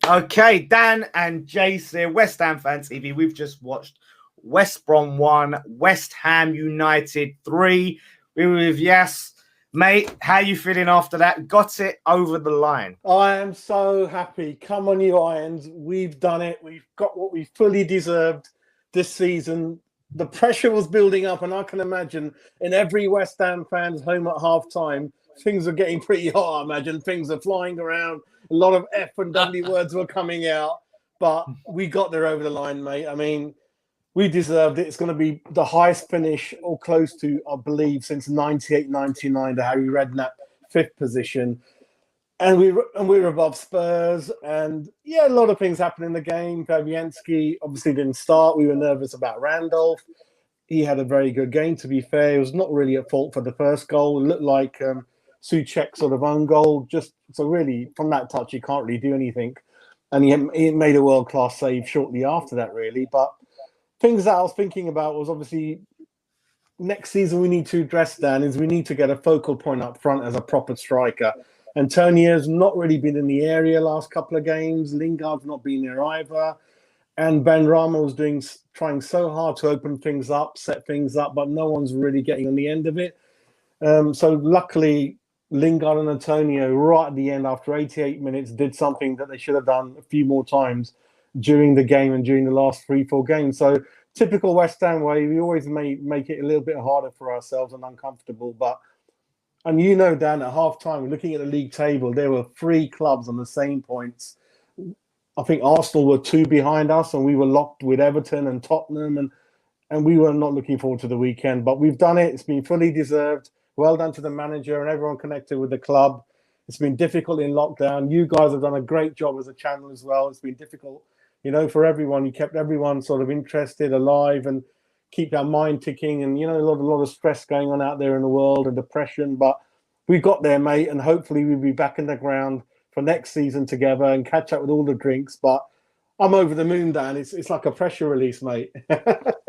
Okay, Dan and Jace here, West Ham Fan TV. We've just watched West Brom 1, West Ham United 3. We were with Yes. Mate, how you feeling after that? Got it over the line. I am so happy. Come on, you Irons. We've done it. We've got what we fully deserved this season. The pressure was building up, and I can imagine in every West Ham fan's home at half-time, things are getting pretty hot, I imagine. Things are flying around. A lot of F and W words were coming out. But we got there over the line, mate. I mean, we deserved it. It's going to be the highest finish or close to, I believe, since 98-99 to Harry Redknapp, 5th position. And we're above Spurs. And, yeah, a lot of things happened in the game. Fabianski obviously didn't start. We were nervous about Randolph. He had a very good game, to be fair. He was not really at fault for the first goal. It looked like Souček's sort of own goal. So really, from that touch, he can't really do anything. And he made a world-class save shortly after that, really. But things that I was thinking about was obviously next season we need to address, Dan, is we need to get a focal point up front as a proper striker. Antonio's not really been in the area last couple of games. Lingard's not been there either. And Ben Rama was trying so hard to open things up, set things up, but no one's really getting on the end of it. So luckily, Lingard and Antonio, right at the end, after 88 minutes, did something that they should have done a few more times during the game and during the last 3-4 games. So typical West Ham way, we always make it a little bit harder for ourselves and uncomfortable. And you know, Dan, at half-time, looking at the league table, there were 3 clubs on the same points. I think Arsenal were 2 behind us, and we were locked with Everton and Tottenham, and we were not looking forward to the weekend. But we've done it. It's been fully deserved. Well done to the manager and everyone connected with the club. It's been difficult in lockdown. You guys have done a great job as a channel as well. It's been difficult, for everyone. You kept everyone sort of interested, alive, and keep our mind ticking. And, a lot of stress going on out there in the world and depression. But we got there, mate, and hopefully we'll be back in the ground for next season together and catch up with all the drinks. But I'm over the moon, Dan. It's like a pressure release, mate.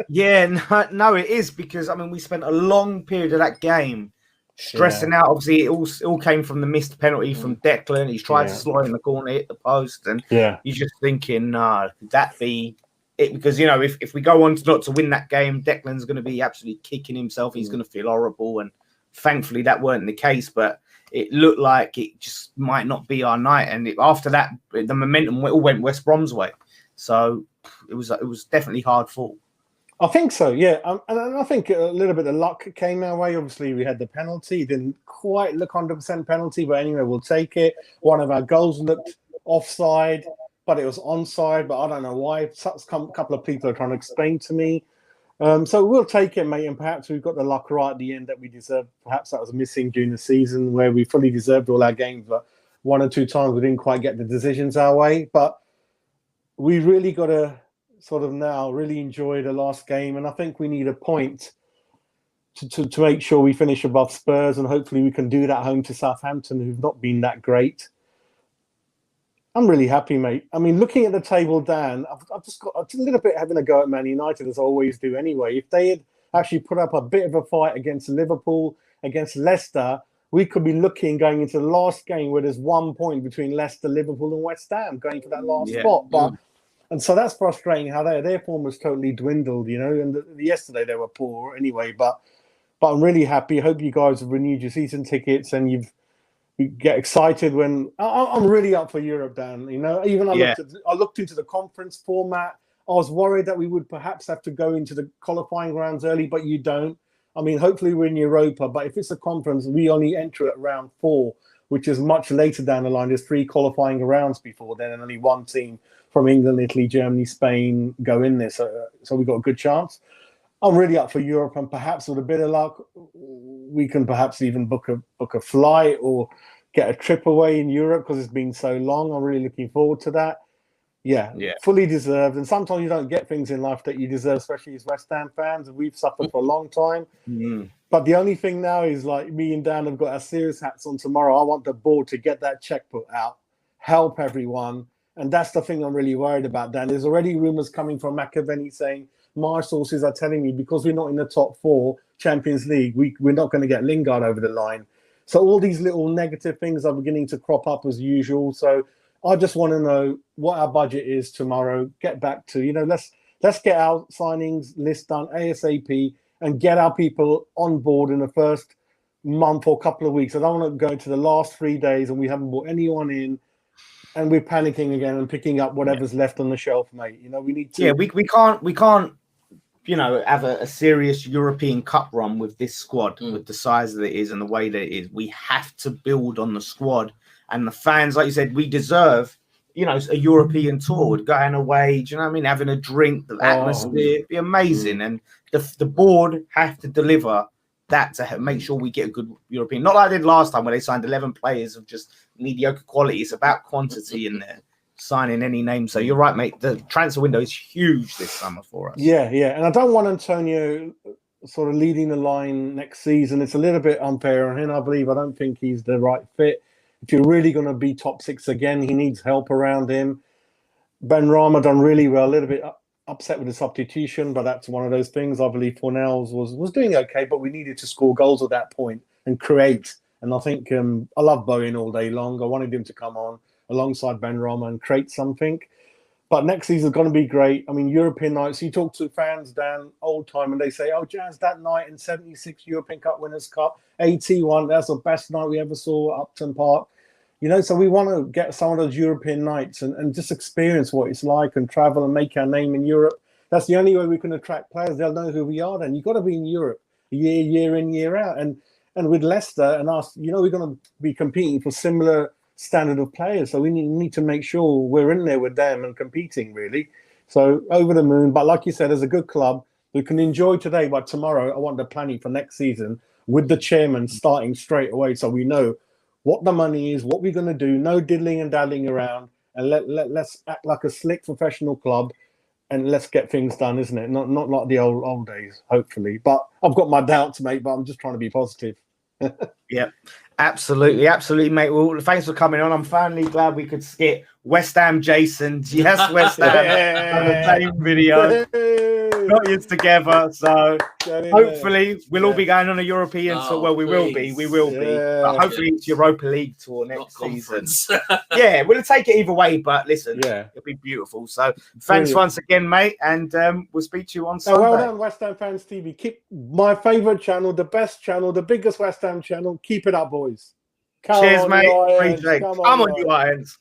Yeah, no, it is, because, we spent a long period of that game stressing out. Obviously, it all came from the missed penalty from Declan. He's tried to slide in the corner, hit the post, and you're just thinking, could that be it? Because, if we go on not to win that game, Declan's going to be absolutely kicking himself. He's going to feel horrible, and thankfully that weren't the case, but it looked like it just might not be our night. And after that, the momentum all went West Brom's way. So it was definitely hard fought. I think so, yeah. And I think a little bit of luck came our way. Obviously, we had the penalty. It didn't quite look 100% penalty, but anyway, we'll take it. One of our goals looked offside, but it was onside, but I don't know why. A couple of people are trying to explain to me. So we'll take it, mate, and perhaps we've got the luck right at the end that we deserve. Perhaps that was missing during the season where we fully deserved all our games, but 1 or 2 times we didn't quite get the decisions our way. But we really got to sort of now really enjoy the last game, and I think we need a point to make sure we finish above Spurs, and hopefully we can do that home to Southampton, who've not been that great. I'm really happy, mate. Looking at the table, Dan, I've just got a little bit having a go at Man United, as I always do anyway. If they had actually put up a bit of a fight against Liverpool, against Leicester, we could be going into the last game where there's 1 point between Leicester, Liverpool, and West Ham going for that last spot. And so that's frustrating how their form was totally dwindled, And yesterday they were poor anyway. But I'm really happy. I hope you guys have renewed your season tickets and you get excited when I'm really up for Europe, Dan. Even I looked into the conference format. I was worried that we would perhaps have to go into the qualifying rounds early, but you don't. Hopefully we're in Europa, but if it's a conference, we only enter at round 4, which is much later down the line. There's 3 qualifying rounds before then, and only 1 team from England, Italy, Germany, Spain go in there. So we've got a good chance. I'm really up for Europe, and perhaps with a bit of luck, we can perhaps even book a flight or get a trip away in Europe because it's been so long. I'm really looking forward to that. Yeah, fully deserved. And sometimes you don't get things in life that you deserve, especially as West Ham fans. And we've suffered for a long time. But the only thing now is, like, me and Dan have got our serious hats on tomorrow. I want the board to get that check put out, help everyone. And that's the thing I'm really worried about, Dan. There's already rumours coming from McAvenny saying, my sources are telling me because we're not in the top 4 Champions League, we're not going to get Lingard over the line. So all these little negative things are beginning to crop up as usual. So I just want to know what our budget is tomorrow. Get back to, let's get our signings list done ASAP and get our people on board in the first month or couple of weeks. I don't want to go to the last 3 days and we haven't brought anyone in and we're panicking again and picking up whatever's left on the shelf, mate. We need to. Yeah, we can't have a serious European Cup run with this squad, with the size that it is and the way that it is. We have to build on the squad and the fans. Like you said, we deserve, a European tour, going away. Do you know what I mean? Having a drink, the atmosphere, it'd be amazing. And the board have to deliver that to make sure we get a good European. Not like they did last time where they signed 11 players of just mediocre quality. It's about quantity in there. Signing any name. So you're right, mate. The transfer window is huge this summer for us. Yeah. And I don't want Antonio sort of leading the line next season. It's a little bit unfair on him, I believe. I don't think he's the right fit. If you're really going to be top six again, he needs help around him. Benrahma done really well. A little bit upset with the substitution, but that's one of those things. I believe Fornells was doing okay, but we needed to score goals at that point and create. And I think I love Bowen all day long. I wanted him to come on alongside Benrahma and create something. But next season is going to be great. I mean, European nights, you talk to fans, Dan, old time, and they say, oh, Jazz, that night in 76 European Cup Winners' Cup, 81, that's the best night we ever saw at Upton Park. So we want to get some of those European nights and just experience what it's like and travel and make our name in Europe. That's the only way we can attract players. They'll know who we are then. You've got to be in Europe year in, year out. And with Leicester and us, we're going to be competing for similar standard of players, so we need to make sure we're in there with them and competing, really. So over the moon. But like you said, as a good club, we can enjoy today, but tomorrow I want the planning for next season with the chairman starting straight away, so we know what the money is, what we're going to do. No diddling and daddling around, and let's act like a slick professional club, and let's get things done, isn't it? Not like the old days, hopefully. But I've got my doubts, mate. But I'm just trying to be positive. Yeah. Absolutely, mate. Well, thanks for coming on. I'm finally glad we could skip West Ham Jason. Yes, West Ham. The same video. Got you together. So hopefully we'll all be going on a European tour. Well, we will be. But hopefully it's Europa League tour next season. Yeah, we'll take it either way. But listen, it'll be beautiful. So thanks once again, mate. And we'll speak to you on Sunday. Well done, West Ham Fans TV. Keep my favourite channel, the best channel, the biggest West Ham channel. Keep it up, boys. Cheers, mate. Come on, you Irons.